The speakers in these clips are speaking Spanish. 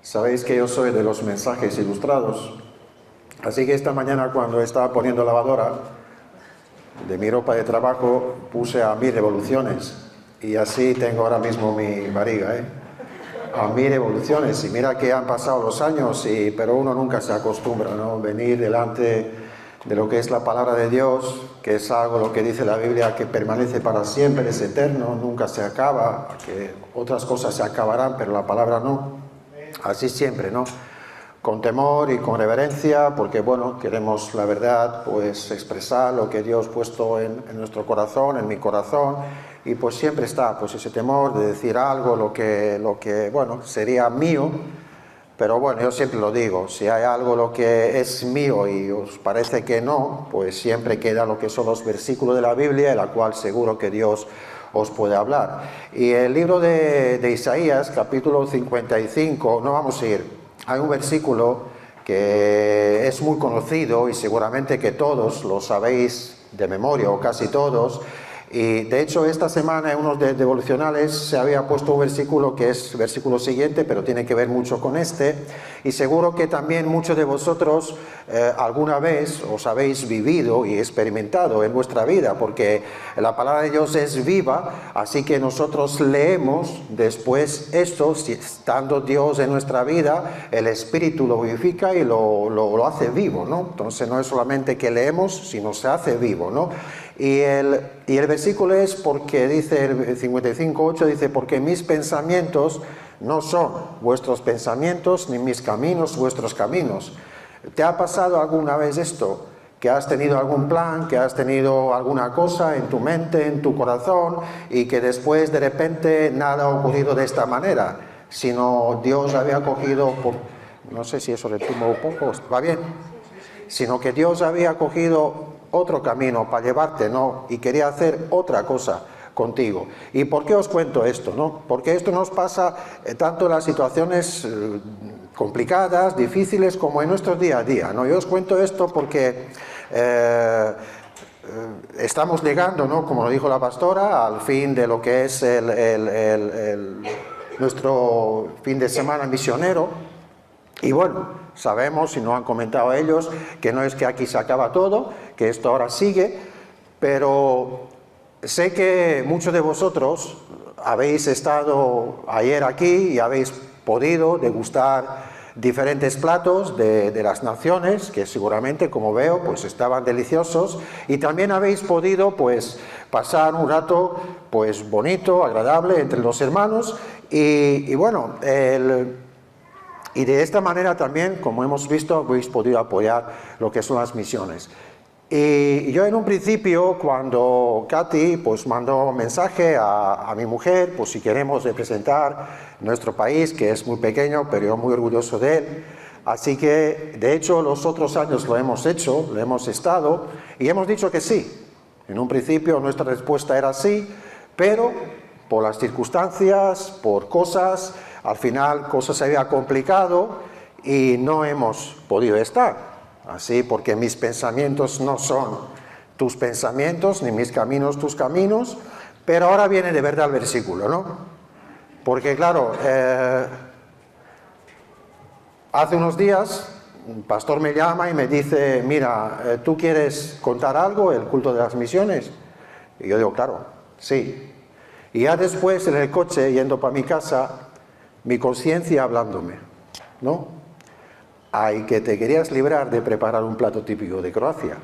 Sabéis que yo soy de los mensajes ilustrados, así que esta mañana cuando estaba poniendo lavadora de mi ropa de trabajo puse a 1000 revoluciones y así tengo ahora mismo mi barriga, a 1000 revoluciones. Y mira que han pasado los años, pero uno nunca se acostumbra, ¿no? Venir delante de lo que es la palabra de Dios, que es algo, lo que dice la Biblia, que permanece para siempre, es eterno, nunca se acaba, que otras cosas se acabarán, pero la palabra no. Así siempre, ¿no? Con temor y con reverencia, porque, bueno, queremos, la verdad, pues expresar lo que Dios ha puesto en nuestro corazón, en mi corazón, y pues siempre está, pues ese temor de decir algo, lo que bueno, sería mío, pero bueno, yo siempre lo digo, si hay algo lo que es mío y os parece que no, pues siempre queda lo que son los versículos de la Biblia, en la cual seguro que Dios os puede hablar. Y el libro de Isaías, capítulo 55, no vamos a ir, hay un versículo que es muy conocido y seguramente que todos lo sabéis de memoria, o casi todos, y de hecho esta semana en unos devocionales se había puesto un versículo que es el versículo siguiente, pero tiene que ver mucho con este, y seguro que también muchos de vosotros alguna vez os habéis vivido y experimentado en vuestra vida, porque la palabra de Dios es viva, así que nosotros leemos después esto, si estando Dios en nuestra vida, el Espíritu lo vivifica y lo hace vivo, ¿no? Entonces no es solamente que leemos, sino se hace vivo, ¿no? Y el versículo es porque dice, el 55:8 dice, porque mis pensamientos no son vuestros pensamientos, ni mis caminos vuestros caminos. ¿Te ha pasado alguna vez esto? Que has tenido algún plan, que has tenido alguna cosa en tu mente, en tu corazón, y que después de repente nada ha ocurrido de esta manera, sino Dios había cogido, no sé si eso retumba un poco, ¿va bien? Sino que Dios había cogido otro camino para llevarte, ¿no? Y quería hacer otra cosa contigo. ¿Y por qué os cuento esto, no? Porque esto nos pasa tanto en las situaciones complicadas, difíciles, como en nuestro día a día, ¿no? Yo os cuento esto porque estamos llegando, ¿no? Como lo dijo la pastora, al fin de lo que es nuestro fin de semana misionero. Y bueno, sabemos, y nos han comentado ellos, que no es que aquí se acaba todo, que esto ahora sigue, pero sé que muchos de vosotros habéis estado ayer aquí y habéis podido degustar diferentes platos de las naciones, que seguramente, como veo, pues estaban deliciosos, y también habéis podido, pues, pasar un rato, pues, bonito, agradable entre los hermanos, y bueno, y de esta manera también, como hemos visto, habéis podido apoyar lo que son las misiones. Y yo en un principio, cuando Katy pues mandó un mensaje a mi mujer, pues si queremos representar nuestro país, que es muy pequeño, pero yo muy orgulloso de él. Así que, de hecho, los otros años lo hemos hecho, lo hemos estado, y hemos dicho que sí. En un principio nuestra respuesta era sí, pero por las circunstancias, por cosas, al final cosas se había complicado y no hemos podido estar. Así, porque mis pensamientos no son tus pensamientos, ni mis caminos tus caminos, pero ahora viene de verdad el versículo, ¿no? Porque claro, hace unos días un pastor me llama y me dice, mira, ¿tú quieres contar algo, el culto de las misiones? Y yo digo, claro, sí. Y ya después en el coche, yendo para mi casa, mi conciencia hablándome, ¿no? Ay, que te querías librar de preparar un plato típico de Croacia.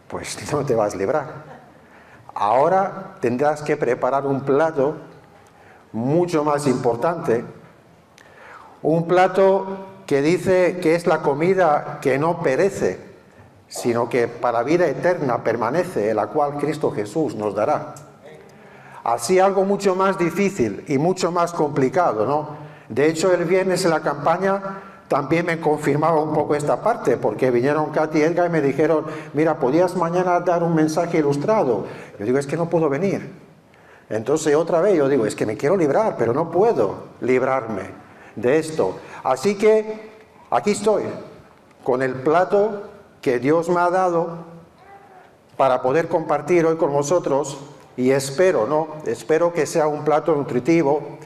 Pues no te vas a librar. Ahora tendrás que preparar un plato mucho más importante, un plato que dice que es la comida que no perece, sino que para vida eterna permanece, la cual Cristo Jesús nos dará. Así algo mucho más difícil y mucho más complicado, ¿no? De hecho, el viernes en la campaña también me confirmaba un poco esta parte, porque vinieron Katy y Edgar y me dijeron, mira, ¿podías mañana dar un mensaje ilustrado? Yo digo, es que no puedo venir. Entonces otra vez yo digo, es que me quiero librar, pero no puedo librarme de esto. Así que aquí estoy, con el plato que Dios me ha dado para poder compartir hoy con vosotros, y espero, ¿no? Espero que sea un plato nutritivo,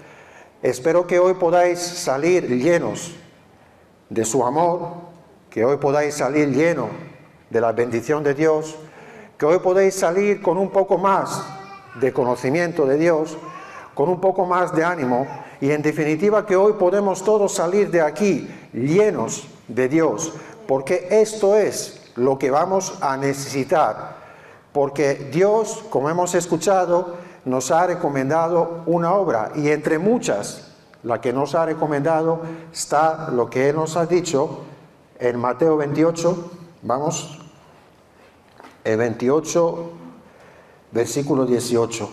Espero que hoy podáis salir llenos de su amor, que hoy podáis salir llenos de la bendición de Dios, que hoy podéis salir con un poco más de conocimiento de Dios, con un poco más de ánimo, y en definitiva que hoy podemos todos salir de aquí llenos de Dios, porque esto es lo que vamos a necesitar, porque Dios, como hemos escuchado, nos ha recomendado una obra, y entre muchas, la que nos ha recomendado, está lo que Él nos ha dicho en Mateo 28, vamos, el 28, versículo 18.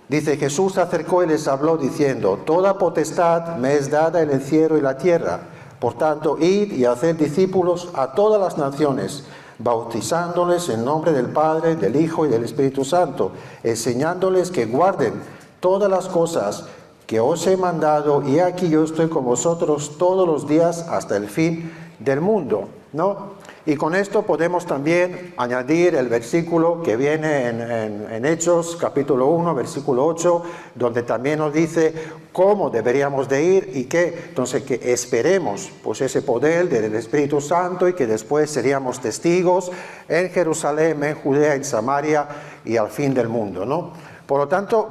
Dice, Jesús se acercó y les habló diciendo, toda potestad me es dada en el cielo y la tierra. Por tanto, id y haced discípulos a todas las naciones, bautizándoles en nombre del Padre, del Hijo y del Espíritu Santo, enseñándoles que guarden todas las cosas que os he mandado, y aquí yo estoy con vosotros todos los días hasta el fin del mundo, ¿no? Y con esto podemos también añadir el versículo que viene en Hechos, capítulo 1, versículo 8, donde también nos dice cómo deberíamos de ir y que, entonces, que esperemos pues ese poder del Espíritu Santo y que después seríamos testigos en Jerusalén, en Judea, en Samaria y al fin del mundo, ¿no? Por lo tanto,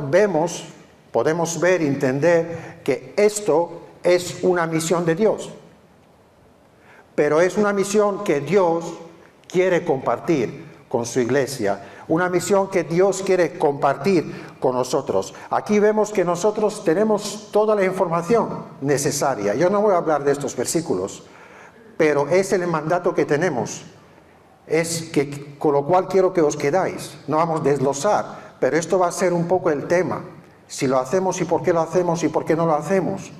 podemos ver y entender que esto es una misión de Dios. Pero es una misión que Dios quiere compartir con su iglesia, una misión que Dios quiere compartir con nosotros. Aquí vemos que nosotros tenemos toda la información necesaria. Yo no voy a hablar de estos versículos, pero es el mandato que tenemos. Es que, con lo cual quiero que os quedáis. No vamos a desglosar, pero esto va a ser un poco el tema. Si lo hacemos y por qué lo hacemos y por qué no lo hacemos.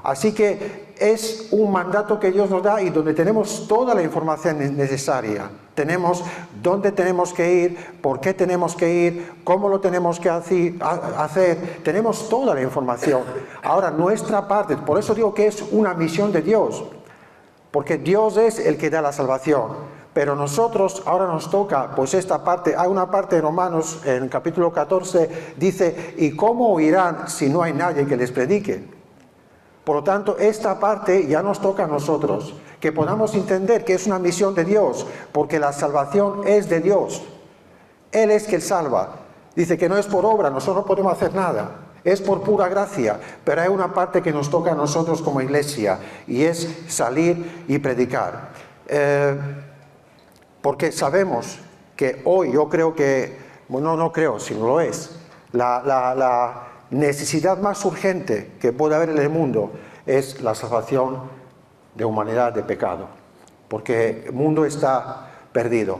Así que es un mandato que Dios nos da y donde tenemos toda la información necesaria. Tenemos dónde tenemos que ir, por qué tenemos que ir, cómo lo tenemos que hacer. Tenemos toda la información. Ahora, nuestra parte, por eso digo que es una misión de Dios, porque Dios es el que da la salvación. Pero nosotros, ahora nos toca, pues esta parte, hay una parte de Romanos, en el capítulo 14, dice, ¿y cómo oirán si no hay nadie que les predique? Por lo tanto, esta parte ya nos toca a nosotros, que podamos entender que es una misión de Dios, porque la salvación es de Dios. Él es quien salva. Dice que no es por obra, nosotros no podemos hacer nada, es por pura gracia, pero hay una parte que nos toca a nosotros como iglesia, y es salir y predicar. Porque sabemos que hoy, yo creo que, bueno, no creo, sino lo es, la necesidad más urgente que puede haber en el mundo es la salvación de humanidad de pecado, porque el mundo está perdido.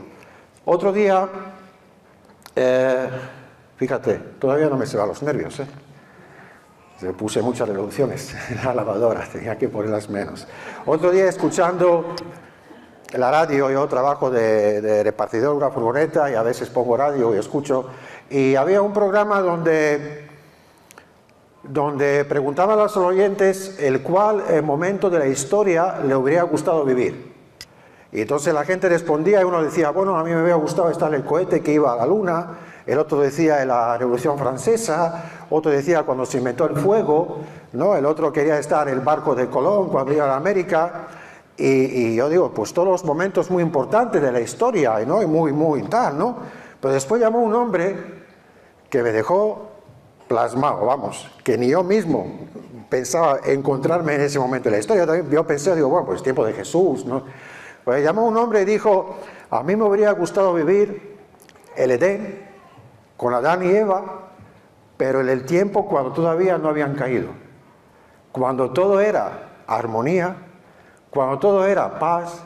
Otro día, fíjate, todavía no me se van los nervios, Se puse muchas revoluciones en la lavadora, tenía que ponerlas menos. Otro día, escuchando la radio, yo trabajo de repartidor de una furgoneta y a veces pongo radio y escucho, y había un programa donde preguntaban a los oyentes el cual momento de la historia le hubiera gustado vivir. Y entonces la gente respondía y uno decía, bueno, a mí me hubiera gustado estar en el cohete que iba a la luna, el otro decía en la Revolución Francesa, otro decía cuando se inventó el fuego, ¿no? El otro quería estar en el barco de Colón cuando iba a América, y yo digo, pues todos los momentos muy importantes de la historia, ¿no? Y muy tal, ¿no? Pero después llamó un hombre que me dejó plasmado, vamos, que ni yo mismo pensaba encontrarme en ese momento de la historia. Yo pensé, digo, bueno, pues tiempo de Jesús, ¿no? Pues llamó un hombre y dijo, a mí me habría gustado vivir el Edén con Adán y Eva, pero en el tiempo cuando todavía no habían caído, cuando todo era armonía, cuando todo era paz,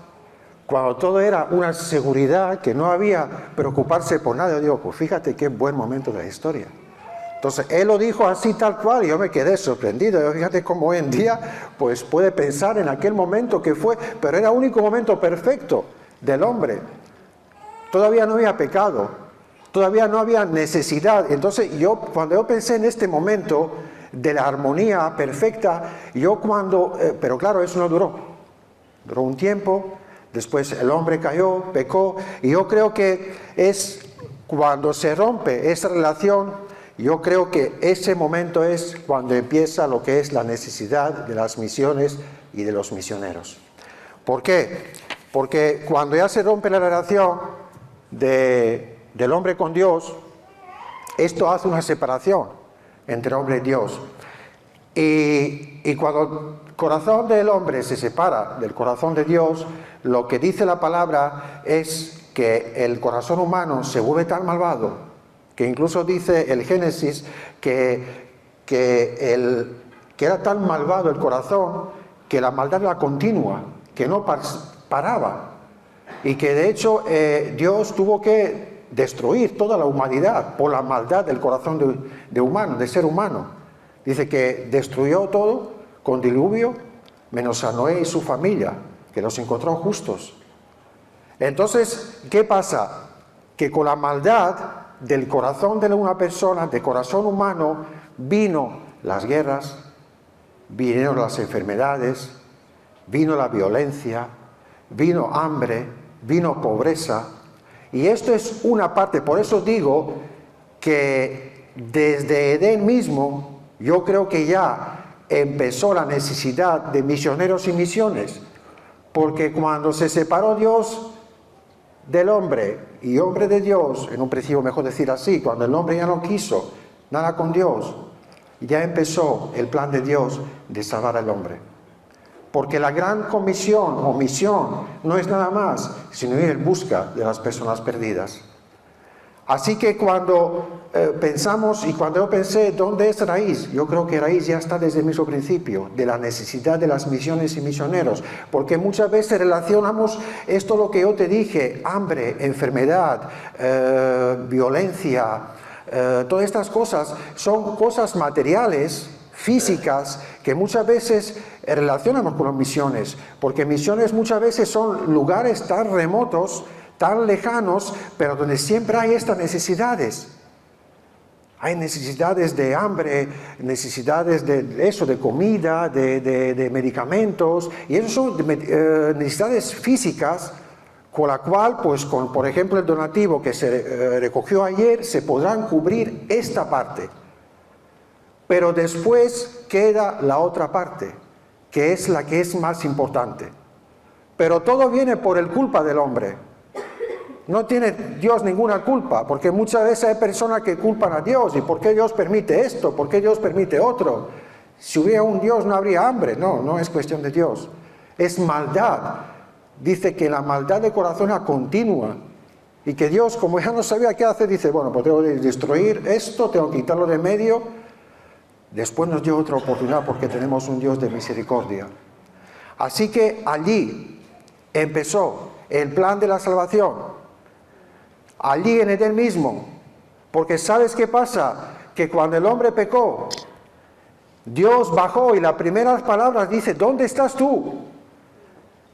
cuando todo era una seguridad, que no había preocuparse por nada. Yo digo, pues fíjate qué buen momento de la historia. Entonces, él lo dijo así tal cual y yo me quedé sorprendido. Yo, fíjate cómo hoy en día pues puede pensar en aquel momento que fue, pero era el único momento perfecto del hombre. Todavía no había pecado, todavía no había necesidad. Entonces, cuando yo pensé en este momento de la armonía perfecta, pero claro, eso no duró. Duró un tiempo, después el hombre cayó, pecó, y yo creo que es Cuando se rompe esa relación, yo creo que ese momento es cuando empieza lo que es la necesidad de las misiones y de los misioneros. ¿Por qué? Porque cuando ya se rompe la relación del hombre con Dios, esto hace una separación entre hombre y Dios. Y cuando el corazón del hombre se separa del corazón de Dios, lo que dice la palabra es que el corazón humano se vuelve tan malvado, que incluso dice el Génesis que era tan malvado el corazón que la maldad era continua, que no paraba, y que de hecho Dios tuvo que destruir toda la humanidad por la maldad del corazón de ser humano. Dice que destruyó todo con diluvio, menos a Noé y su familia, que los encontró justos. Entonces, ¿qué pasa? Que con la maldad del corazón de una persona, del corazón humano, vino las guerras, vinieron las enfermedades, vino la violencia, vino hambre, vino pobreza. Y esto es una parte, por eso digo que desde Edén mismo, yo creo que ya empezó la necesidad de misioneros y misiones, porque cuando se separó Dios del hombre y hombre de Dios, en un principio mejor decir así, cuando el hombre ya no quiso nada con Dios, ya empezó el plan de Dios de salvar al hombre. Porque la gran comisión o misión no es nada más sino ir en busca de las personas perdidas. Así que cuando pensamos, y cuando yo pensé, ¿dónde es raíz? Yo creo que raíz ya está desde el mismo principio, de la necesidad de las misiones y misioneros, porque muchas veces relacionamos esto, lo que yo te dije, hambre, enfermedad, violencia, todas estas cosas, son cosas materiales, físicas, que muchas veces relacionamos con las misiones, porque misiones muchas veces son lugares tan remotos, tan lejanos, pero donde siempre hay estas necesidades. Hay necesidades de hambre, necesidades de eso, de comida, de medicamentos, y eso son necesidades físicas con la cual, pues, con, por ejemplo, el donativo que se recogió ayer, se podrán cubrir esta parte. Pero después queda la otra parte, que es la que es más importante. Pero todo viene por el culpa del hombre. No tiene Dios ninguna culpa, porque muchas veces hay personas que culpan a Dios. ¿Y por qué Dios permite esto? ¿Por qué Dios permite otro? Si hubiera un Dios no habría hambre. No, no es cuestión de Dios. Es maldad. Dice que la maldad de corazón es continua. Y que Dios, como ya no sabía qué hacer, dice, bueno, pues tengo que destruir esto, tengo que quitarlo de medio. Después nos dio otra oportunidad porque tenemos un Dios de misericordia. Así que allí empezó el plan de la salvación. Allí en Edén mismo, porque ¿sabes qué pasa? Que cuando el hombre pecó, Dios bajó y las primeras palabras dice, ¿dónde estás tú?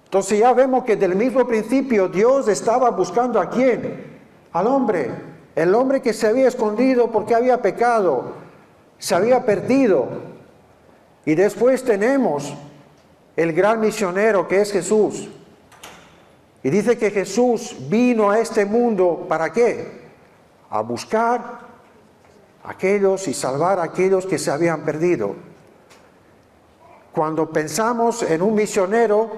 Entonces ya vemos que del mismo principio Dios estaba buscando ¿a quién? Al hombre. El hombre que se había escondido porque había pecado, se había perdido. Y después tenemos el gran misionero que es Jesús. Y dice que Jesús vino a este mundo, ¿para qué? A buscar a aquellos y salvar a aquellos que se habían perdido. Cuando pensamos en un misionero,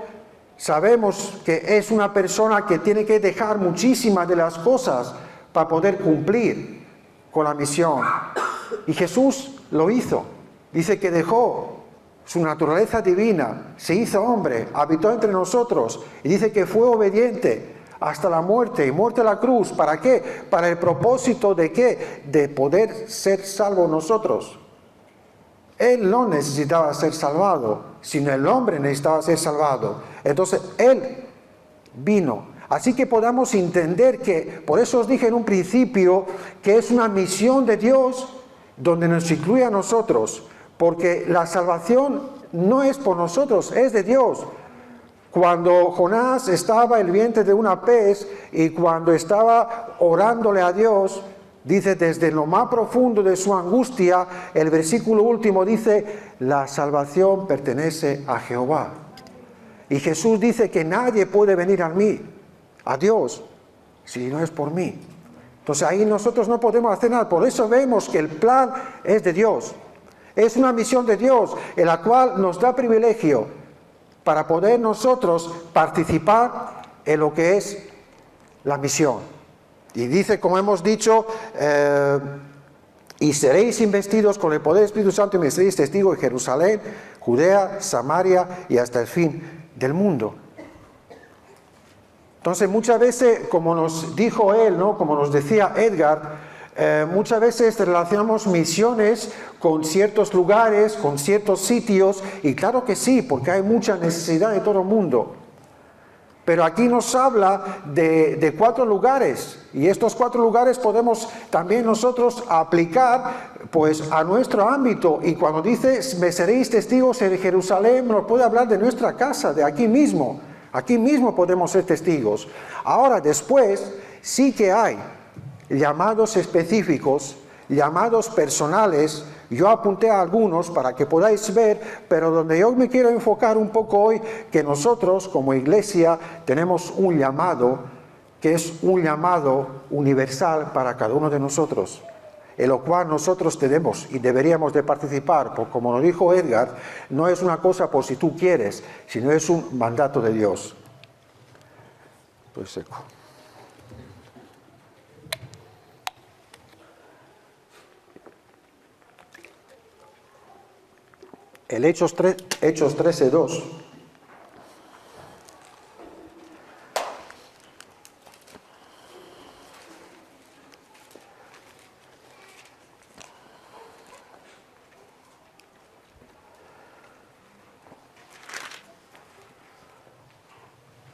sabemos que es una persona que tiene que dejar muchísimas de las cosas para poder cumplir con la misión. Y Jesús lo hizo. Dice que dejó su naturaleza divina, se hizo hombre, habitó entre nosotros y dice que fue obediente hasta la muerte y muerte a la cruz. ¿Para qué? Para el propósito de ¿qué? De poder ser salvos nosotros. Él no necesitaba ser salvado, sino el hombre necesitaba ser salvado. Entonces Él vino. Así que podamos entender que, por eso os dije en un principio, que es una misión de Dios donde nos incluye a nosotros. Porque la salvación no es por nosotros, es de Dios. Cuando Jonás estaba en el vientre de una pez y cuando estaba orándole a Dios, dice desde lo más profundo de su angustia, el versículo último dice, la salvación pertenece a Jehová. Y Jesús dice que nadie puede venir a mí, a Dios, si no es por mí. Entonces ahí nosotros no podemos hacer nada. Por eso vemos que el plan es de Dios. Es una misión de Dios, en la cual nos da privilegio para poder nosotros participar en lo que es la misión. Y dice, como hemos dicho, y seréis investidos con el poder del Espíritu Santo y me seréis testigos en Jerusalén, Judea, Samaria y hasta el fin del mundo. Entonces muchas veces, como nos dijo él, ¿no? Como nos decía Edgar, muchas veces relacionamos misiones con ciertos lugares, con ciertos sitios, y claro que sí, porque hay mucha necesidad de todo el mundo. Pero aquí nos habla de 4 lugares, y estos 4 lugares podemos también nosotros aplicar pues a nuestro ámbito. Y cuando dice, me seréis testigos en Jerusalén, nos puede hablar de nuestra casa, de aquí mismo. Aquí mismo podemos ser testigos. Ahora, después, sí que hay llamados específicos, llamados personales. Yo apunté a algunos para que podáis ver, pero donde yo me quiero enfocar un poco hoy, que nosotros como iglesia tenemos un llamado, que es un llamado universal para cada uno de nosotros, en lo cual nosotros tenemos y deberíamos de participar, porque como lo dijo Edgar, no es una cosa por si tú quieres, sino es un mandato de Dios. Estoy seco. El Hechos 13:2.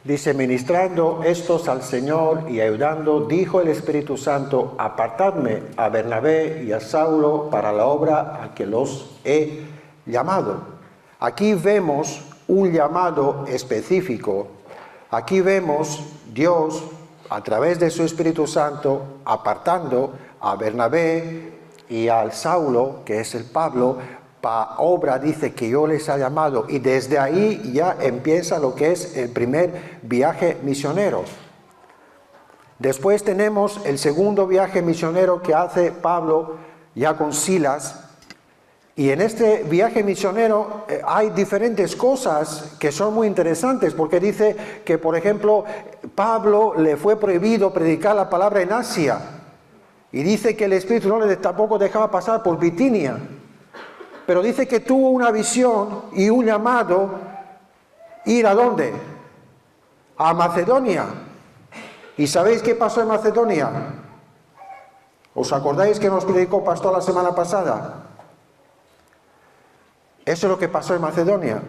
Dice, ministrando estos al Señor y ayudando, dijo el Espíritu Santo, apartadme a Bernabé y a Saulo para la obra a que los he llamado. Aquí vemos un llamado específico. Aquí vemos Dios, a través de su Espíritu Santo, apartando a Bernabé y al Saulo, que es el Pablo, para obra, dice que yo les ha llamado, y desde ahí ya empieza lo que es el primer viaje misionero. Después tenemos el segundo viaje misionero que hace Pablo ya con Silas, y en este viaje misionero hay diferentes cosas que son muy interesantes, porque dice que, por ejemplo, Pablo le fue prohibido predicar la palabra en Asia, y dice que el Espíritu no le tampoco dejaba pasar por Bitinia. Pero dice que tuvo una visión y un llamado, ¿ir a dónde? A Macedonia. ¿Y sabéis qué pasó en Macedonia? ¿Os acordáis que nos predicó pastor la semana pasada? Eso es lo que pasó en Macedonia.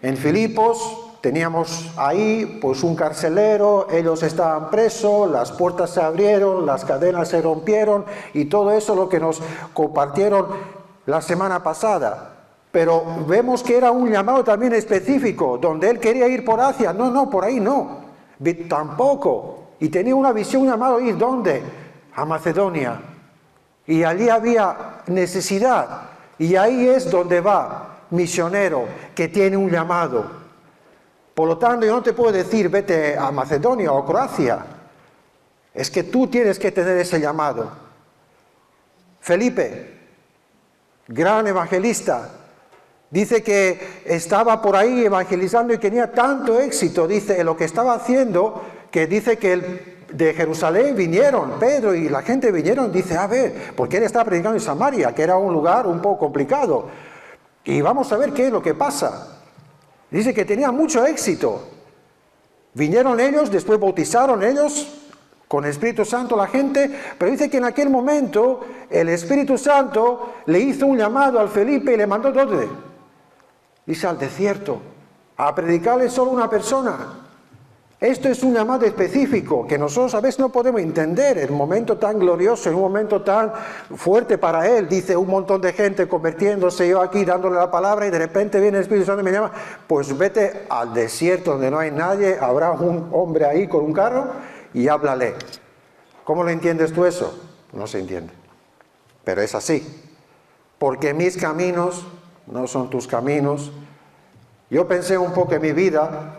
En Filipos teníamos ahí pues un carcelero, ellos estaban presos, las puertas se abrieron, las cadenas se rompieron y todo eso lo que nos compartieron la semana pasada. Pero vemos que era un llamado también específico, donde él quería ir por Asia. No, por ahí no, tampoco. Y tenía una visión, un llamado, ¿ir dónde? A Macedonia. Y allí había necesidad. Y ahí es donde va, misionero, que tiene un llamado. Por lo tanto, yo no te puedo decir, vete a Macedonia o Croacia. Es que tú tienes que tener ese llamado. Felipe, gran evangelista, dice que estaba por ahí evangelizando y tenía tanto éxito, dice, en lo que estaba haciendo, que dice que de Jerusalén vinieron, Pedro y la gente vinieron, dice, a ver, porque él estaba predicando en Samaria, que era un lugar un poco complicado, y vamos a ver qué es lo que pasa. Dice que tenía mucho éxito. Vinieron ellos, después bautizaron ellos con el Espíritu Santo la gente, pero dice que en aquel momento el Espíritu Santo le hizo un llamado al Felipe y le mandó ¿dónde? Dice al desierto, a predicarle solo una persona. Esto es un llamado específico que nosotros a veces no podemos entender en un momento tan glorioso, en un momento tan fuerte para él. Dice un montón de gente convirtiéndose, yo aquí dándole la palabra y de repente viene el Espíritu Santo y me llama, pues vete al desierto donde no hay nadie, habrá un hombre ahí con un carro y háblale. ¿Cómo lo entiendes tú eso? No se entiende. Pero es así. Porque mis caminos no son tus caminos. Yo pensé un poco en mi vida,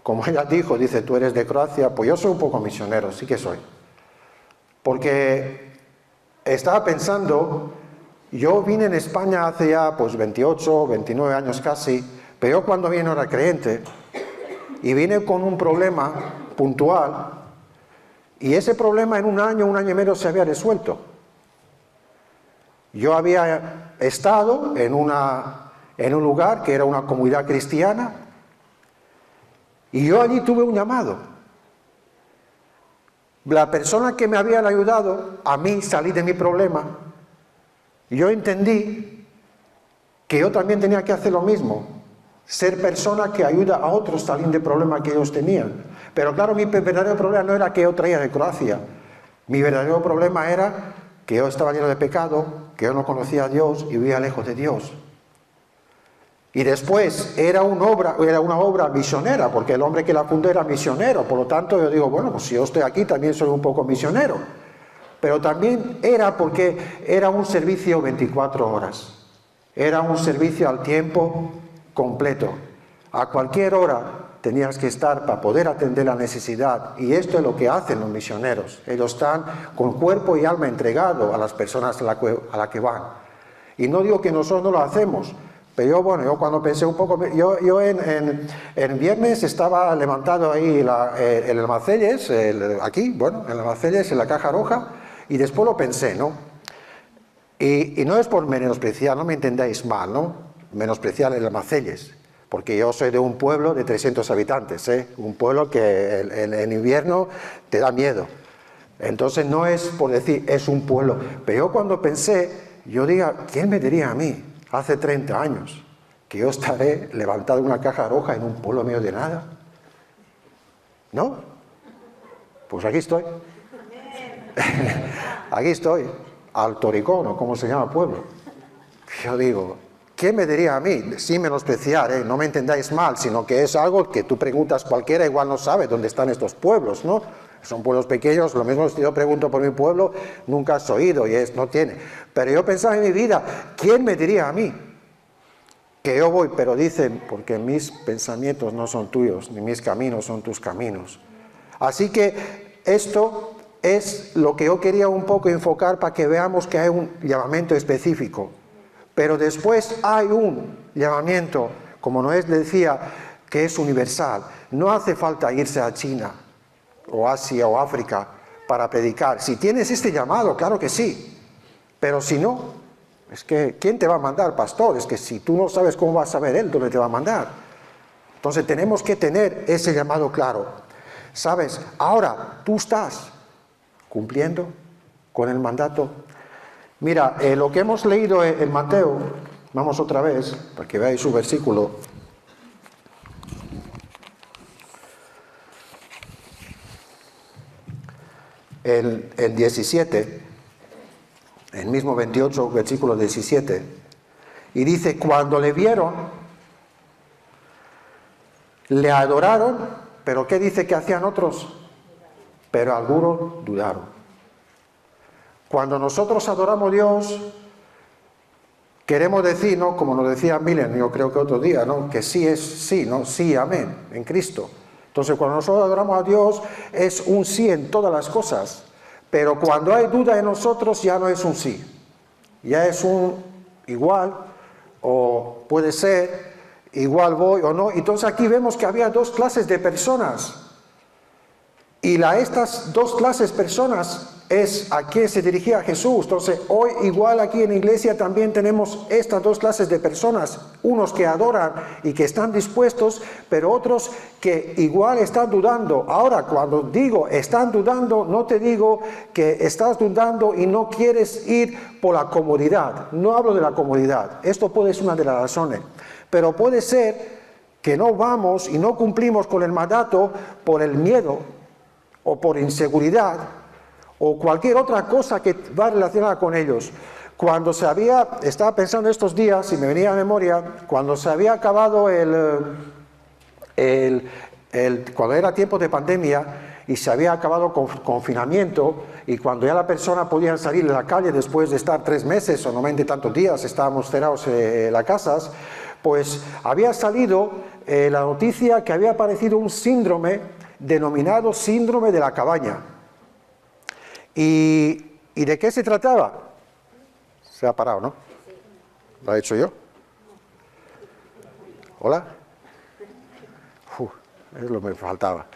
como ella dijo, dice, tú eres de Croacia, pues yo soy un poco misionero, sí que soy. porque estaba pensando, yo vine en España hace ya pues 28, 29 años casi, pero yo cuando vine no era creyente, y vine con un problema puntual, y ese problema en un año y medio se había resuelto. Yo había estado en un lugar que era una comunidad cristiana, y yo allí tuve un llamado. La persona que me había ayudado a mí salir de mi problema, yo entendí que yo también tenía que hacer lo mismo, ser persona que ayuda a otros a salir del problema que ellos tenían. Pero claro, mi verdadero problema no era que yo traía de Croacia, mi verdadero problema era que yo estaba lleno de pecado, que yo no conocía a Dios y vivía lejos de Dios. Y después era una obra misionera, porque el hombre que la fundó era misionero. Por lo tanto, yo digo, bueno, pues si yo estoy aquí también soy un poco misionero. Pero también era porque era un servicio 24 horas. Era un servicio al tiempo completo. A cualquier hora tenías que estar para poder atender la necesidad. Y esto es lo que hacen los misioneros. Ellos están con cuerpo y alma entregados a las personas a la que van. Y no digo que nosotros no lo hacemos. Pero yo cuando pensé un poco, yo en viernes estaba levantado ahí en el Almacelles, aquí, bueno, en el Almacelles, en la Caja Roja, y después lo pensé, ¿no? Y no es por menospreciar, no me entendáis mal, ¿no? Menospreciar el Almacelles, porque yo soy de un pueblo de 300 habitantes, ¿eh? Un pueblo que en invierno te da miedo. Entonces no es por decir, es un pueblo. Pero yo cuando pensé, yo digo, ¿quién me diría a mí? Hace 30 años, que yo estaré levantado en una caja roja en un pueblo medio de nada. ¿No? Pues aquí estoy. Aquí estoy, Altoricón, o como se llama el pueblo. Yo digo, ¿quién me diría a mí? Sin menospreciar, no me entendáis mal, sino que es algo que tú preguntas cualquiera, igual no sabe dónde están estos pueblos, ¿no? Son pueblos pequeños, lo mismo si yo pregunto por mi pueblo, nunca has oído y no tiene. Pero yo pensaba en mi vida, ¿quién me diría a mí que yo voy? Pero dicen, porque mis pensamientos no son tuyos, ni mis caminos son tus caminos. Así que esto es lo que yo quería un poco enfocar para que veamos que hay un llamamiento específico. Pero después hay un llamamiento, como Noé decía, que es universal. No hace falta irse a China, o Asia, o África, para predicar. Si tienes este llamado, claro que sí. Pero si no, es que, ¿quién te va a mandar, pastor? Es que si tú no sabes cómo vas a saber él, ¿dónde te va a mandar? Entonces tenemos que tener ese llamado claro. ¿Sabes? Ahora, tú estás cumpliendo con el mandato. Mira, lo que hemos leído en Mateo, vamos otra vez, para que veáis su versículo. El 17, el mismo 28, versículo 17, y dice, cuando le vieron, le adoraron, pero ¿qué dice que hacían otros? Pero algunos dudaron. Cuando nosotros adoramos a Dios, queremos decir, ¿no? Como nos decía Milen, yo creo que otro día, ¿no? Que sí es sí, ¿no? Sí, amén, en Cristo. Entonces, cuando nosotros adoramos a Dios, es un sí en todas las cosas. Pero cuando hay duda en nosotros, ya no es un sí. Ya es un igual, o puede ser, igual voy o no. Entonces, aquí vemos que había dos clases de personas. Y estas dos clases de personas es a quien se dirigía Jesús. Entonces, hoy igual aquí en la iglesia también tenemos estas dos clases de personas. Unos que adoran y que están dispuestos, pero otros que igual están dudando. Ahora, cuando digo están dudando, no te digo que estás dudando y no quieres ir por la comodidad. No hablo de la comodidad. Esto puede ser una de las razones. Pero puede ser que no vamos y no cumplimos con el mandato por el miedo o por inseguridad, o cualquier otra cosa que va relacionada con ellos. Cuando estaba pensando estos días, y me venía a memoria, cuando se había acabado cuando era tiempo de pandemia, y se había acabado con confinamiento, y cuando ya la persona podía salir a la calle después de estar 3 meses, o no mente tantos días, estábamos cerrados en las casas, pues había salido la noticia que había aparecido un síndrome denominado síndrome de la cabaña, ¿Y de qué se trataba? Se ha parado, ¿no? ¿Lo he hecho yo? ¿Hola? Es lo que me faltaba.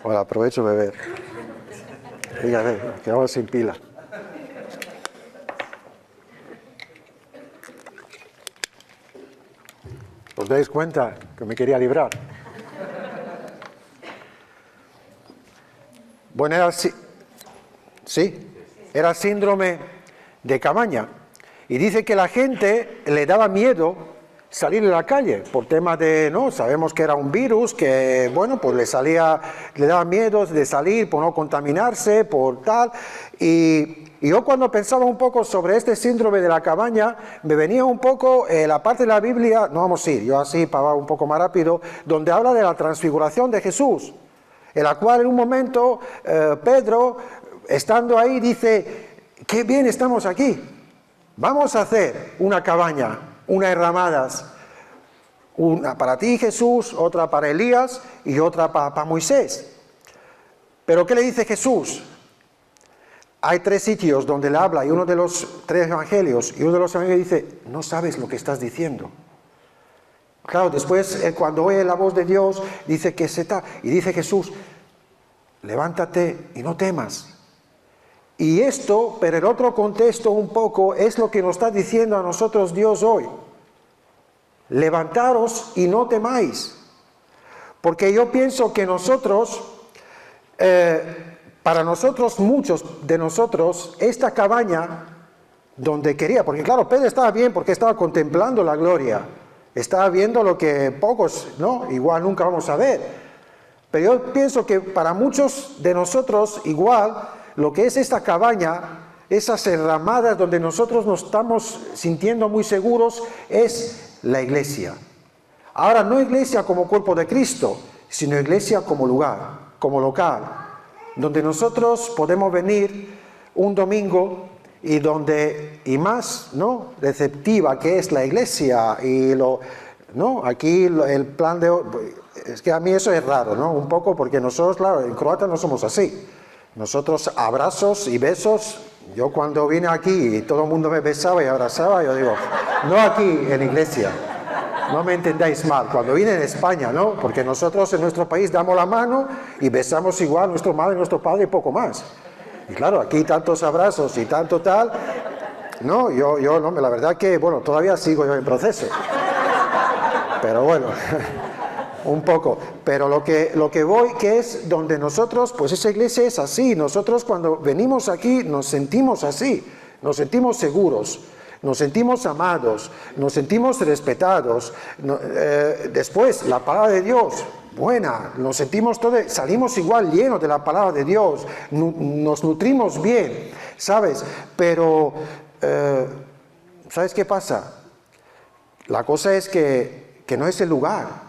Bueno, aprovecho de beber. Fíjate, quedamos sin pila. ¿Os dais cuenta que me quería librar? Bueno, era síndrome de Cabaña. Y dice que la gente le daba miedo salir a la calle por temas de, no, sabemos que era un virus, que bueno, pues le daba miedo de salir por no contaminarse, por tal. Y yo cuando pensaba un poco sobre este síndrome de la cabaña, me venía un poco la parte de la Biblia, no vamos a ir, yo así para un poco más rápido, donde habla de la transfiguración de Jesús, en la cual en un momento Pedro, estando ahí, dice, qué bien estamos aquí. Vamos a hacer una cabaña, unas ramadas, una para ti Jesús, otra para Elías y otra para Moisés. Pero ¿qué le dice Jesús? Hay 3 sitios donde le habla y uno de los 3 evangelios, y uno de los evangelios dice, no sabes lo que estás diciendo. Claro, después cuando oye la voz de Dios, dice que se está, y dice Jesús, levántate y no temas. Y esto, pero el otro contexto un poco, es lo que nos está diciendo a nosotros Dios hoy. Levantaros y no temáis. Porque yo pienso que nosotros, para nosotros, muchos de nosotros, esta cabaña donde quería, porque claro, Pedro estaba bien porque estaba contemplando la gloria, estaba viendo lo que pocos, ¿no? Igual nunca vamos a ver. Pero yo pienso que para muchos de nosotros, igual, lo que es esta cabaña, esas enramadas donde nosotros nos estamos sintiendo muy seguros, es la iglesia. Ahora, no iglesia como cuerpo de Cristo, sino iglesia como lugar, como local, donde nosotros podemos venir un domingo y más, ¿no?, receptiva que es la iglesia ¿no? Aquí el plan es que a mí eso es raro, ¿no? Un poco porque nosotros, claro, en Croacia no somos así. Nosotros abrazos y besos, yo cuando vine aquí y todo el mundo me besaba y abrazaba, yo digo, no aquí en iglesia, no me entendáis mal, cuando vine en España, ¿no? Porque nosotros en nuestro país damos la mano y besamos igual a nuestra madre, nuestro padre y poco más. Y claro, aquí tantos abrazos y tanto tal, no, yo no, la verdad que, bueno, todavía sigo yo en proceso. Pero bueno, un poco. Pero lo que voy, que es donde nosotros, pues esa iglesia es así. Nosotros cuando venimos aquí nos sentimos así, nos sentimos seguros, nos sentimos amados, nos sentimos respetados. Después, la palabra de Dios, buena, nos sentimos todos, salimos igual llenos de la palabra de Dios, nos nutrimos bien, ¿sabes? Pero, ¿sabes qué pasa? La cosa es que no es el lugar.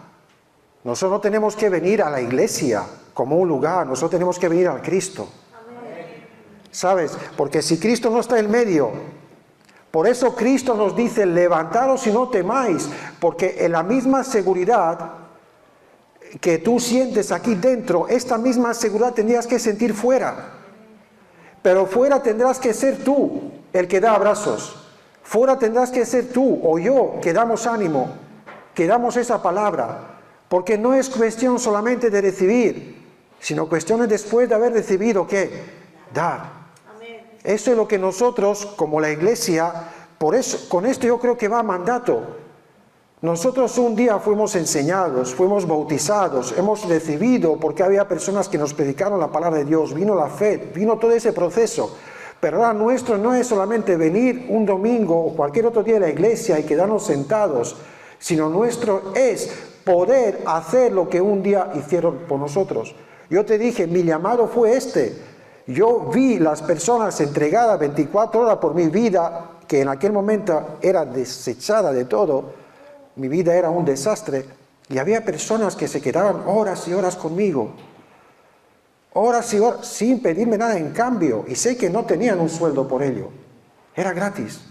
Nosotros no tenemos que venir a la iglesia como un lugar, nosotros tenemos que venir al Cristo. ¿Sabes? Porque si Cristo no está en medio, por eso Cristo nos dice, levantaros y no temáis, porque en la misma seguridad que tú sientes aquí dentro, esta misma seguridad tendrías que sentir fuera. Pero fuera tendrás que ser tú el que da abrazos. Fuera tendrás que ser tú o yo que damos ánimo, que damos esa palabra. Porque no es cuestión solamente de recibir, sino cuestión después de haber recibido, ¿qué? Dar. Amén. Eso es lo que nosotros, como la iglesia, por eso, con esto yo creo que va a mandato. Nosotros un día fuimos enseñados, fuimos bautizados, hemos recibido, porque había personas que nos predicaron la palabra de Dios, vino la fe, vino todo ese proceso. Pero ahora nuestro no es solamente venir un domingo o cualquier otro día de la iglesia y quedarnos sentados, sino nuestro es poder hacer lo que un día hicieron por nosotros. Yo te dije, mi llamado fue este. Yo vi las personas entregadas 24 horas por mi vida, que en aquel momento era desechada de todo, mi vida era un desastre, y había personas que se quedaban horas y horas conmigo, horas y horas, sin pedirme nada en cambio, y sé que no tenían un sueldo por ello, era gratis.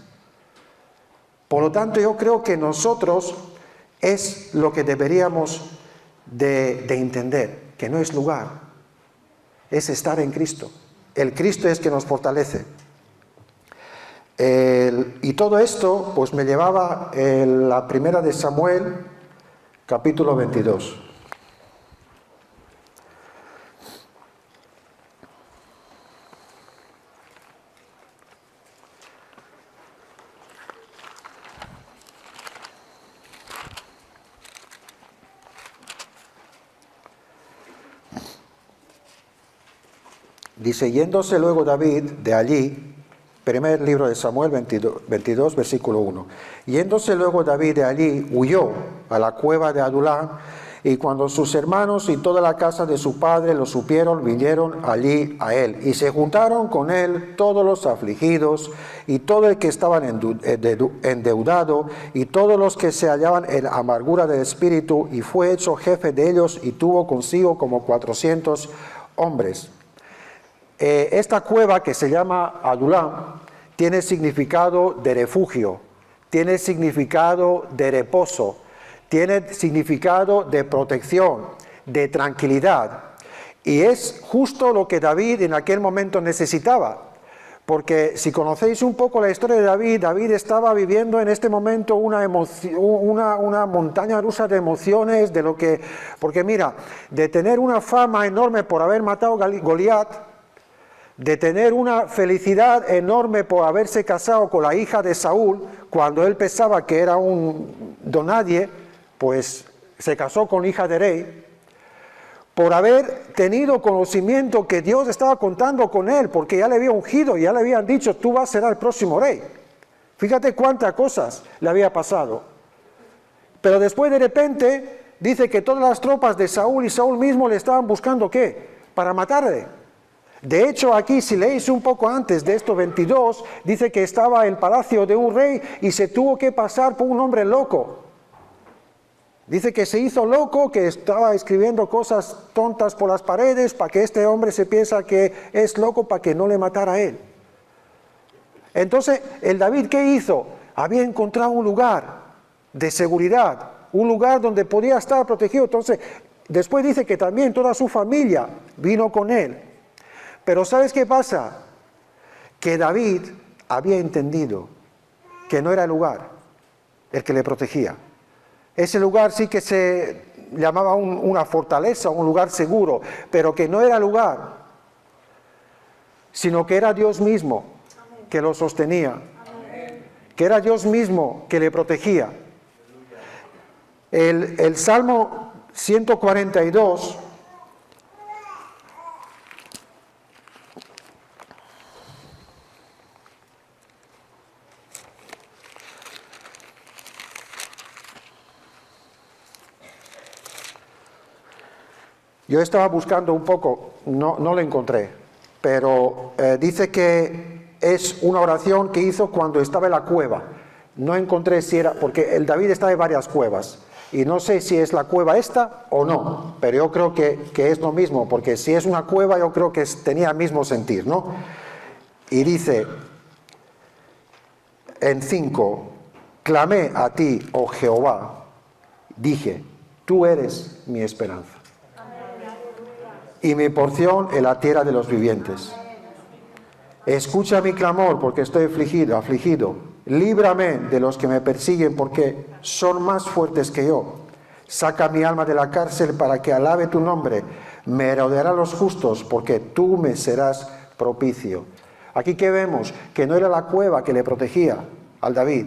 Por lo tanto, yo creo que nosotros es lo que deberíamos de entender, que no es lugar, es estar en Cristo. El Cristo es que nos fortalece. Y todo esto pues me llevaba en la primera de Samuel, capítulo 22. Dice, yéndose luego David de allí, primer libro de Samuel 22, versículo 1. Yéndose luego David de allí, huyó a la cueva de Adulám, y cuando sus hermanos y toda la casa de su padre lo supieron, vinieron allí a él, y se juntaron con él todos los afligidos, y todo el que estaban endeudado, y todos los que se hallaban en amargura del espíritu, y fue hecho jefe de ellos, y tuvo consigo como 400 hombres. Esta cueva que se llama Adulám tiene significado de refugio, tiene significado de reposo, tiene significado de protección, de tranquilidad. Y es justo lo que David en aquel momento necesitaba. Porque si conocéis un poco la historia de David, David estaba viviendo en este momento una montaña rusa de emociones, porque mira, de tener una fama enorme por haber matado a Goliat, de tener una felicidad enorme por haberse casado con la hija de Saúl, cuando él pensaba que era un don nadie, pues se casó con hija de rey, por haber tenido conocimiento que Dios estaba contando con él, porque ya le había ungido, ya le habían dicho, tú vas a ser el próximo rey. Fíjate cuántas cosas le había pasado. Pero después de repente dice que todas las tropas de Saúl y Saúl mismo le estaban buscando, ¿qué? Para matarle. De hecho, aquí, si leéis un poco antes de esto 22, dice que estaba en el palacio de un rey y se tuvo que pasar por un hombre loco. Dice que se hizo loco, que estaba escribiendo cosas tontas por las paredes para que este hombre se piensa que es loco para que no le matara a él. Entonces, el David, ¿qué hizo? Había encontrado un lugar de seguridad, un lugar donde podía estar protegido. Entonces, después dice que también toda su familia vino con él. Pero ¿sabes qué pasa? Que David había entendido que no era el lugar el que le protegía. Ese lugar sí que se llamaba una fortaleza, un lugar seguro, pero que no era lugar, sino que era Dios mismo que lo sostenía, que era Dios mismo que le protegía. El Salmo 142... Yo estaba buscando un poco, no lo encontré, pero dice que es una oración que hizo cuando estaba en la cueva. No encontré si era, porque el David está en varias cuevas, y no sé si es la cueva esta o no, pero yo creo que es lo mismo, porque si es una cueva yo creo que tenía el mismo sentir, ¿no? Y dice, en 5, clamé a ti, oh Jehová, dije, tú eres mi esperanza y mi porción en la tierra de los vivientes. Escucha mi clamor, porque estoy afligido. Líbrame de los que me persiguen, porque son más fuertes que yo. Saca mi alma de la cárcel para que alabe tu nombre. Me rodearán los justos, porque tú me serás propicio. Aquí que vemos que no era la cueva que le protegía al David,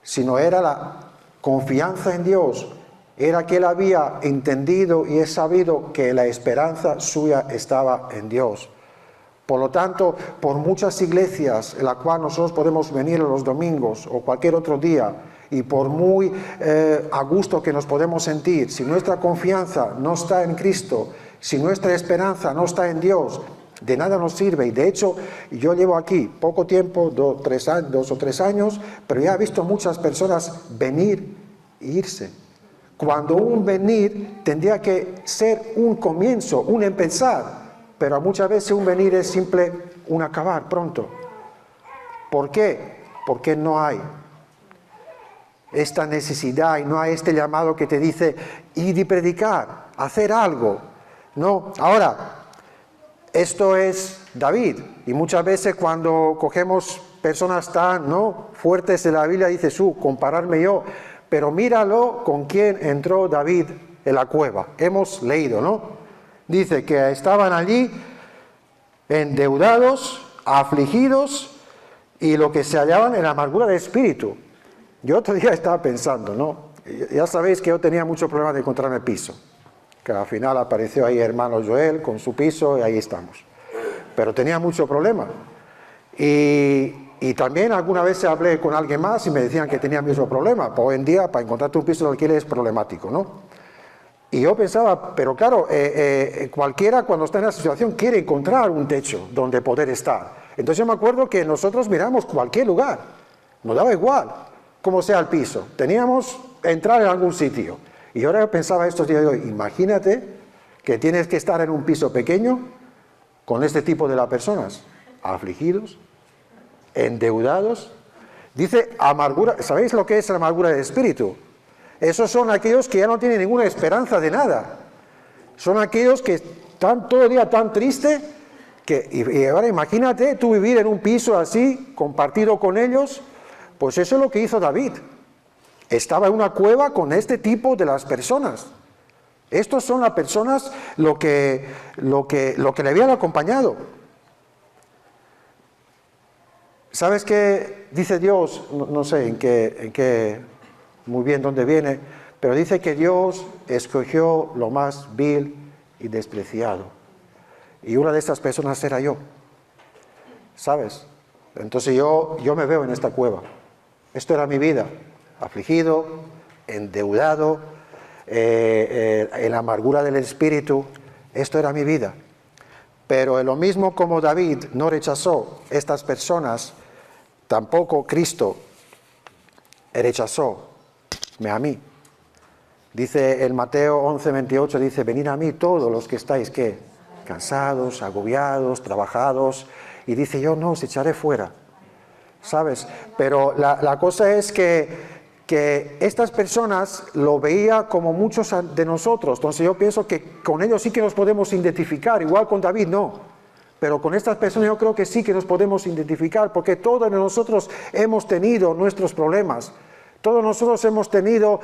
sino era la confianza en Dios. Era que él había entendido y es sabido que la esperanza suya estaba en Dios. Por lo tanto, por muchas iglesias en las cuales nosotros podemos venir los domingos o cualquier otro día, y por muy a gusto que nos podemos sentir, si nuestra confianza no está en Cristo, si nuestra esperanza no está en Dios, de nada nos sirve. Y de hecho, yo llevo aquí poco tiempo, 2 o 3 años, pero ya he visto muchas personas venir e irse. Cuando un venir tendría que ser un comienzo, un empezar, pero muchas veces un venir es simple un acabar pronto. ¿Por qué? Porque no hay esta necesidad y no hay este llamado que te dice ir y predicar, hacer algo. No, ahora, Esto es David. Y muchas veces cuando cogemos personas tan fuertes de la Biblia, dices, compararme yo. Pero míralo con quién entró David en la cueva. Hemos leído, ¿no? Dice que estaban allí endeudados, afligidos y lo que se hallaban en la amargura de espíritu. Yo otro día estaba pensando, ¿no? Ya sabéis que yo tenía mucho problema de encontrarme piso. Que al final apareció ahí hermano Joel con su piso y ahí estamos. Pero tenía mucho problema. Y también alguna vez hablé con alguien más y me decían que tenía el mismo problema. Hoy en día para encontrarte un piso de alquiler es problemático, ¿no? Y yo pensaba, pero claro, cualquiera cuando está en esa situación quiere encontrar un techo donde poder estar. Entonces yo me acuerdo que nosotros miramos cualquier lugar. Nos daba igual cómo sea el piso. Teníamos que entrar en algún sitio. Y ahora yo pensaba estos días de hoy, imagínate que tienes que estar en un piso pequeño con este tipo de las personas, afligidos, endeudados. Dice amargura, ¿sabéis lo que es la amargura de espíritu? Esos son aquellos que ya no tienen ninguna esperanza de nada. Son aquellos que están todo el día tan tristes, y ahora imagínate tú vivir en un piso así, compartido con ellos, pues eso es lo que hizo David. Estaba en una cueva con este tipo de las personas. Estos son las personas lo que le habían acompañado. ¿Sabes qué dice Dios? No sé en qué muy bien dónde viene, pero dice que Dios escogió lo más vil y despreciado. Y una de estas personas era yo. ¿Sabes? Entonces yo me veo en esta cueva. Esto era mi vida. Afligido, endeudado, en la amargura del espíritu. Esto era mi vida. Pero en lo mismo como David no rechazó estas personas, tampoco Cristo rechazó a mí. Dice en Mateo 11:28, dice, venid a mí todos los que estáis, ¿qué? Cansados, agobiados, trabajados. Y dice, yo no os echaré fuera. ¿Sabes? Pero la cosa es que estas personas lo veía como muchos de nosotros. Entonces yo pienso que con ellos sí que nos podemos identificar, igual con David no. Pero con estas personas yo creo que sí que nos podemos identificar, porque todos nosotros hemos tenido nuestros problemas. Todos nosotros hemos tenido,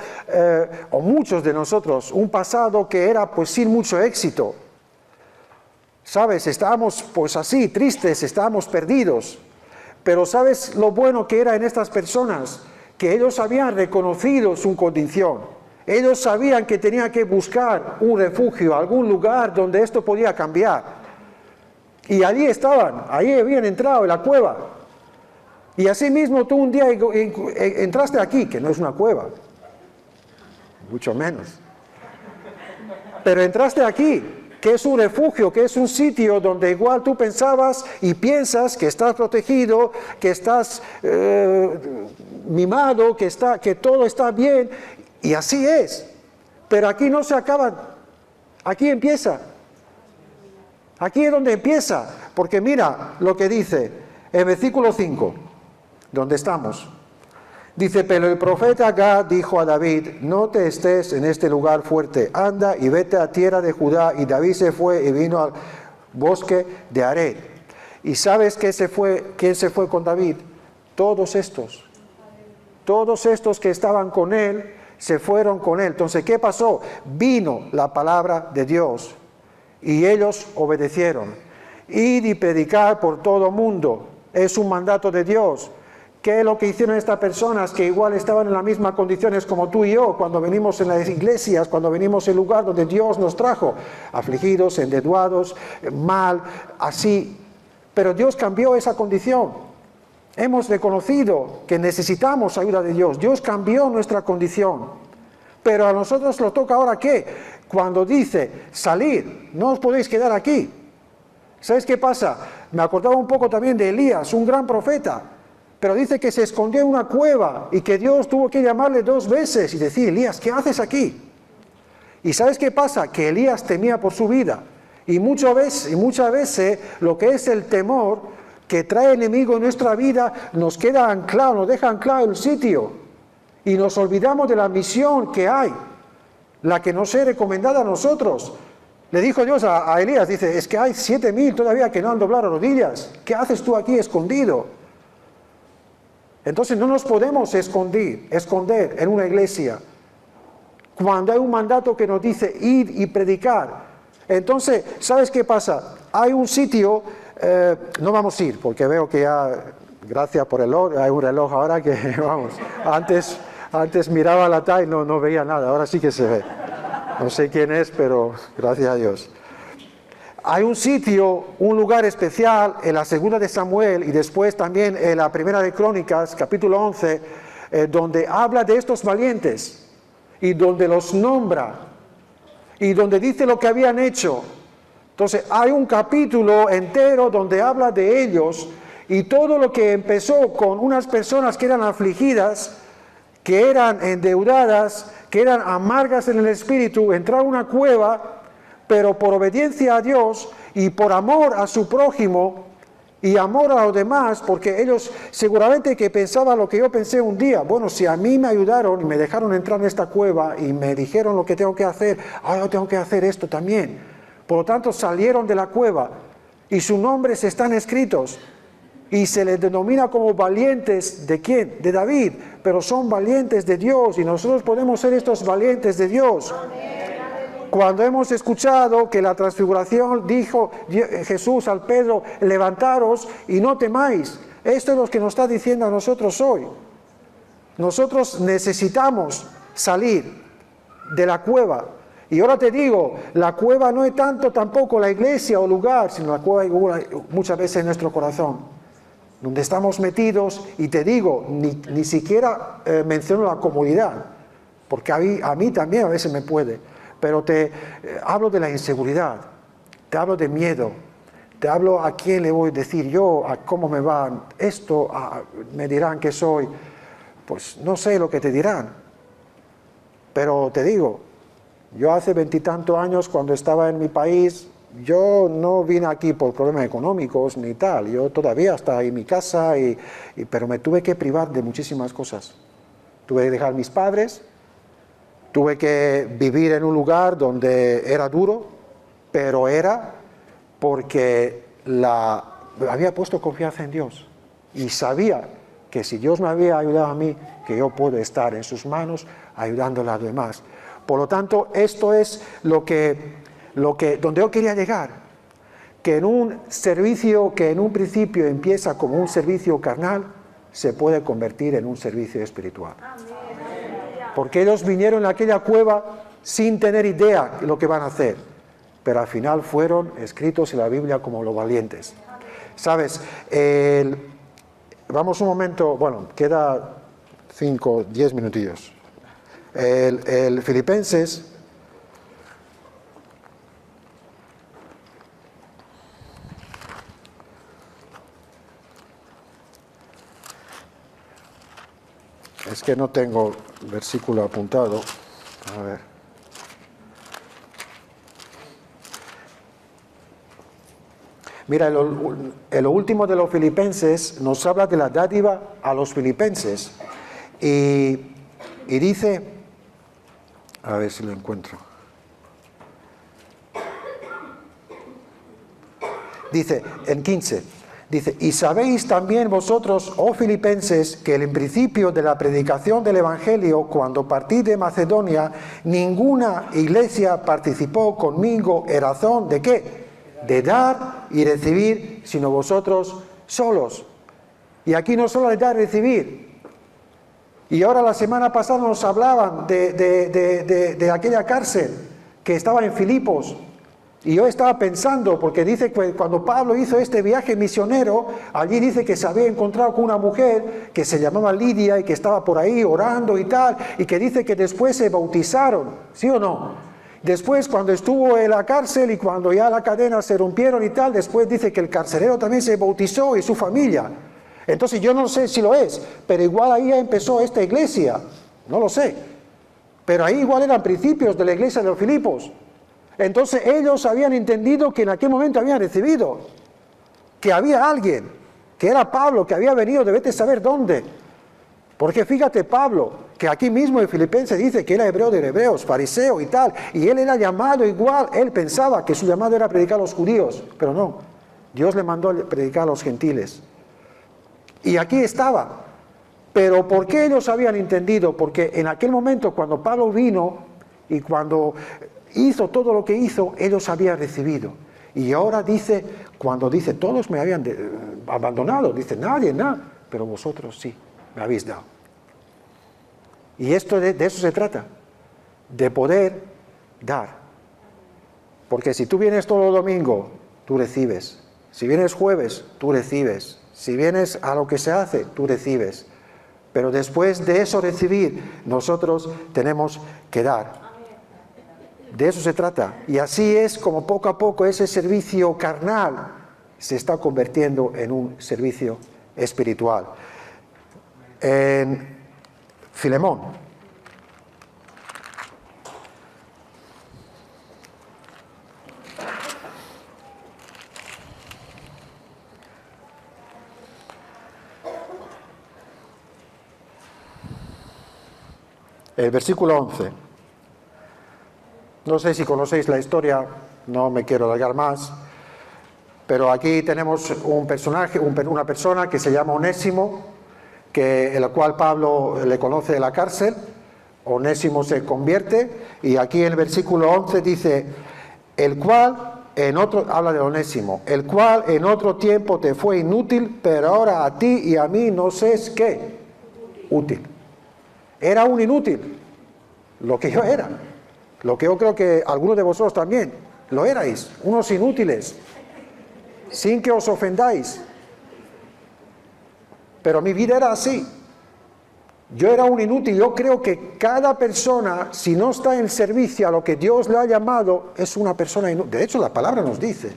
o muchos de nosotros, un pasado que era pues sin mucho éxito. ¿Sabes? Estábamos pues así, tristes, estábamos perdidos. Pero ¿sabes lo bueno que era en estas personas? Que ellos habían reconocido su condición. Ellos sabían que tenían que buscar un refugio, algún lugar donde esto podía cambiar. Y allí estaban, ahí habían entrado en la cueva. Y así mismo tú un día entraste aquí, que no es una cueva, mucho menos. Pero entraste aquí, que es un refugio, que es un sitio donde igual tú pensabas y piensas que estás protegido, que estás mimado, que todo está bien, y así es. Pero aquí no se acaba, aquí empieza. Aquí es donde empieza, porque mira lo que dice en versículo 5, donde estamos. Dice, pero el profeta Gad dijo a David, no te estés en este lugar fuerte, anda y vete a tierra de Judá. Y David se fue y vino al bosque de Ared. ¿Y sabes quién se fue con David? Todos estos que estaban con él, se fueron con él. Entonces, ¿qué pasó? Vino la palabra de Dios y ellos obedecieron. Id y predicar por todo mundo, es un mandato de Dios. ¿Qué es lo que hicieron estas personas que igual estaban en las mismas condiciones como tú y yo cuando venimos en las iglesias, cuando venimos en el lugar donde Dios nos trajo? Afligidos, endeudados, mal, así. Pero Dios cambió esa condición. Hemos reconocido que necesitamos ayuda de Dios. Dios cambió nuestra condición. Pero a nosotros nos toca ahora ¿qué? Cuando dice, salid, no os podéis quedar aquí. ¿Sabes qué pasa? Me acordaba un poco también de Elías, un gran profeta. Pero dice que se escondió en una cueva y que Dios tuvo que llamarle 2 veces y decir, Elías, ¿qué haces aquí? ¿Y sabes qué pasa? Que Elías temía por su vida. Y muchas veces lo que es el temor que trae el enemigo en nuestra vida nos queda anclado, nos deja anclado en el sitio. Y nos olvidamos de la misión que hay, la que nos es recomendada a nosotros. Le dijo Dios a Elías, dice, es que hay 7.000 todavía que no han doblado rodillas. ¿Qué haces tú aquí escondido? Entonces no nos podemos esconder en una iglesia cuando hay un mandato que nos dice ir y predicar. Entonces, ¿sabes qué pasa? Hay un sitio, no vamos a ir, porque veo que ya, gracias por el reloj, hay un reloj ahora que, vamos, antes miraba la talla y no veía nada, ahora sí que se ve. No sé quién es, pero gracias a Dios. Hay un sitio, un lugar especial en la segunda de Samuel y después también en la primera de Crónicas, capítulo 11, donde habla de estos valientes y donde los nombra y donde dice lo que habían hecho. Entonces hay un capítulo entero donde habla de ellos y todo lo que empezó con unas personas que eran afligidas, que eran endeudadas, que eran amargas en el espíritu, entraron a una cueva, pero por obediencia a Dios y por amor a su prójimo y amor a los demás, porque ellos seguramente que pensaban lo que yo pensé un día, bueno, si a mí me ayudaron y me dejaron entrar en esta cueva y me dijeron lo que tengo que hacer, yo tengo que hacer esto también. Por lo tanto, salieron de la cueva y sus nombres están escritos y se les denomina como valientes, ¿de quién? De David, pero son valientes de Dios y nosotros podemos ser estos valientes de Dios. Cuando hemos escuchado que la transfiguración dijo Jesús al Pedro, levantaros y no temáis. Esto es lo que nos está diciendo a nosotros hoy. Nosotros necesitamos salir de la cueva. Y ahora te digo, la cueva no es tanto tampoco la iglesia o lugar, sino la cueva muchas veces en nuestro corazón, donde estamos metidos. Y te digo, ni siquiera menciono la comodidad, porque a mí también a veces me puede. Pero te hablo de la inseguridad, te hablo de miedo, te hablo a quién le voy a decir yo, a cómo me va esto, me dirán que soy, pues no sé lo que te dirán. Pero te digo, yo hace 20 y tantos años cuando estaba en mi país, yo no vine aquí por problemas económicos ni tal, yo todavía estaba en mi casa, pero me tuve que privar de muchísimas cosas. Tuve que dejar a mis padres. Tuve que vivir en un lugar donde era duro, pero era porque había puesto confianza en Dios. Y sabía que si Dios me había ayudado a mí, que yo puedo estar en sus manos ayudándole a los demás. Por lo tanto, esto es donde yo quería llegar. Que en un servicio que en un principio empieza como un servicio carnal, se puede convertir en un servicio espiritual. Porque ellos vinieron a aquella cueva sin tener idea de lo que van a hacer, pero al final fueron escritos en la Biblia como los valientes. ¿Sabes? Vamos un momento, bueno, queda 5, 10 minutillos. El Filipenses, es que no tengo versículo apuntado. A ver. Mira, en lo último de los Filipenses nos habla de la dádiva a los filipenses. Y dice, a ver si lo encuentro. Dice, en 15, dice, y sabéis también vosotros, oh filipenses, que en principio de la predicación del Evangelio, cuando partí de Macedonia, ninguna iglesia participó conmigo en razón de ¿qué? De dar y recibir, sino vosotros solos. Y aquí no solo de dar y recibir. Y ahora la semana pasada nos hablaban de aquella cárcel que estaba en Filipos. Y yo estaba pensando, porque dice que cuando Pablo hizo este viaje misionero, allí dice que se había encontrado con una mujer que se llamaba Lidia y que estaba por ahí orando y tal, y que dice que después se bautizaron, ¿sí o no? Después cuando estuvo en la cárcel y cuando ya la cadena se rompieron y tal, después dice que el carcelero también se bautizó y su familia. Entonces yo no sé si lo es, pero igual ahí ya empezó esta iglesia, no lo sé. Pero ahí igual eran principios de la iglesia de los Filipos. Entonces ellos habían entendido que en aquel momento habían recibido, que había alguien, que era Pablo, que había venido de vete a saber dónde. Porque fíjate Pablo, que aquí mismo en Filipenses dice que era hebreo de hebreos, fariseo y tal, y él era llamado igual, él pensaba que su llamado era predicar a los judíos, pero no, Dios le mandó a predicar a los gentiles. Y aquí estaba. Pero ¿por qué ellos habían entendido? Porque en aquel momento cuando Pablo vino y cuando hizo todo lo que hizo, ellos habían recibido. Y ahora dice, cuando dice, todos me habían abandonado, dice, nadie, nada, pero vosotros sí, me habéis dado. Y esto de eso se trata, de poder dar. Porque si tú vienes todo domingo, tú recibes. Si vienes jueves, tú recibes. Si vienes a lo que se hace, tú recibes. Pero después de eso recibir, nosotros tenemos que dar. De eso se trata. Y así es como poco a poco ese servicio carnal se está convirtiendo en un servicio espiritual. En Filemón. El versículo 11. No sé si conocéis la historia, no me quiero alargar más, pero aquí tenemos un personaje, una persona que se llama Onésimo, el cual Pablo le conoce de la cárcel. Onésimo se convierte y aquí en el versículo 11 dice, el cual en otro, habla de Onésimo, el cual en otro tiempo te fue inútil, pero ahora a ti y a mí nos es ¿qué? Útil. Era un inútil, lo que yo era, lo que yo creo que algunos de vosotros también lo erais, unos inútiles, sin que os ofendáis. Pero mi vida era así, yo era un inútil. Yo creo que cada persona, si no está en servicio a lo que Dios le ha llamado, es una persona inútil. De hecho, la palabra nos dice,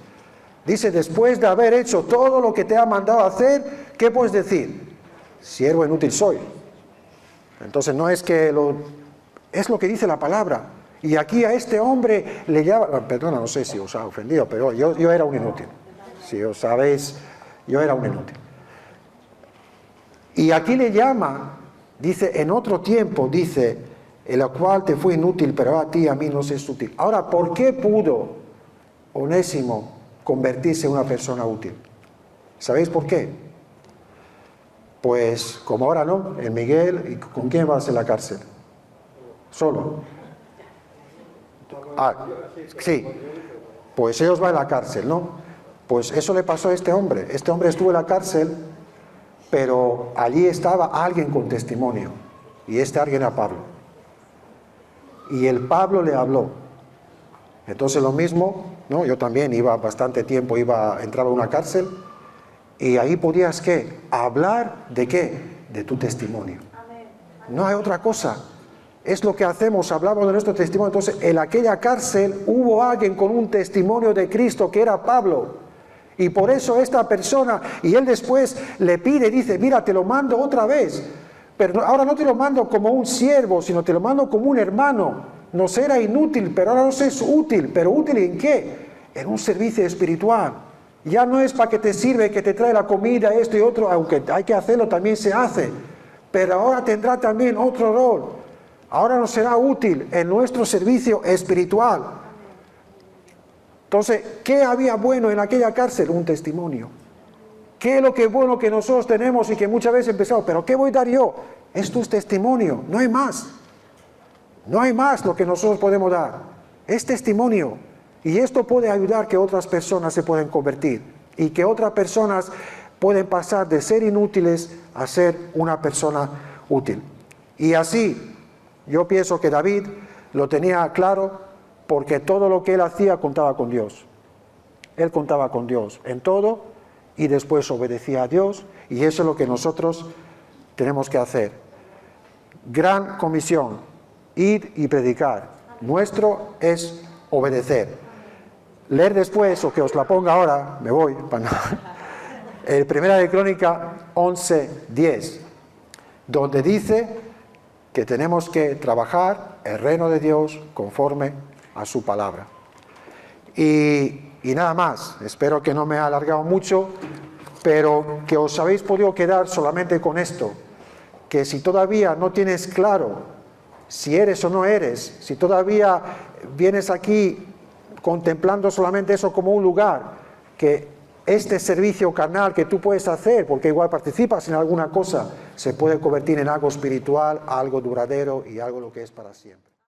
después de haber hecho todo lo que te ha mandado hacer, ¿qué puedes decir? Siervo inútil soy. Entonces no es que es lo que dice la palabra. Y aquí a este hombre le llama, perdona, no sé si os ha ofendido, pero yo era un inútil. Si os sabéis, yo era un inútil. Y aquí le llama, dice, en otro tiempo, dice, el cual te fue inútil, pero a ti y a mí nos es útil. Ahora, ¿por qué pudo Onésimo convertirse en una persona útil? ¿Sabéis por qué? Pues como ahora no, el Miguel, ¿y con quién vas en la cárcel? Solo. Ah, sí, pues ellos van a la cárcel, ¿no? Pues eso le pasó a este hombre. Este hombre estuvo en la cárcel, pero allí estaba alguien con testimonio, y este alguien era Pablo. Y el Pablo le habló. Entonces lo mismo, ¿no? Yo también iba bastante tiempo, entraba a una cárcel, y ahí podías, ¿qué? Hablar de ¿qué? De tu testimonio. No hay otra cosa. Es lo que hacemos, hablamos de nuestro testimonio. Entonces, en aquella cárcel hubo alguien con un testimonio de Cristo que era Pablo. Y por eso esta persona, y él después le pide, dice, mira, te lo mando otra vez. Pero ahora no te lo mando como un siervo, sino te lo mando como un hermano. Nos era inútil, pero ahora nos es útil. ¿Pero útil en qué? En un servicio espiritual. Ya no es para que te sirve, que te trae la comida, esto y otro, aunque hay que hacerlo, también se hace. Pero ahora tendrá también otro rol. Ahora nos será útil en nuestro servicio espiritual. Entonces, ¿qué había bueno en aquella cárcel? Un testimonio. ¿Qué es lo que bueno que nosotros tenemos y que muchas veces empezamos? ¿Pero qué voy a dar yo? Esto es testimonio, no hay más. No hay más lo que nosotros podemos dar. Es testimonio. Y esto puede ayudar que otras personas se puedan convertir y que otras personas pueden pasar de ser inútiles a ser una persona útil. Y así, yo pienso que David lo tenía claro porque todo lo que él hacía contaba con Dios. Él contaba con Dios en todo y después obedecía a Dios, y eso es lo que nosotros tenemos que hacer. Gran comisión, ir y predicar. Nuestro es obedecer. Leer después, o que os la ponga ahora, me voy, el Primera de Crónica 11:10, donde dice que tenemos que trabajar el reino de Dios conforme a su palabra. Y nada más, espero que no me he alargado mucho, pero que os habéis podido quedar solamente con esto, que si todavía no tienes claro si eres o no eres, si todavía vienes aquí contemplando solamente eso como un lugar, que este servicio carnal que tú puedes hacer, porque igual participas en alguna cosa, se puede convertir en algo espiritual, algo duradero y algo lo que es para siempre.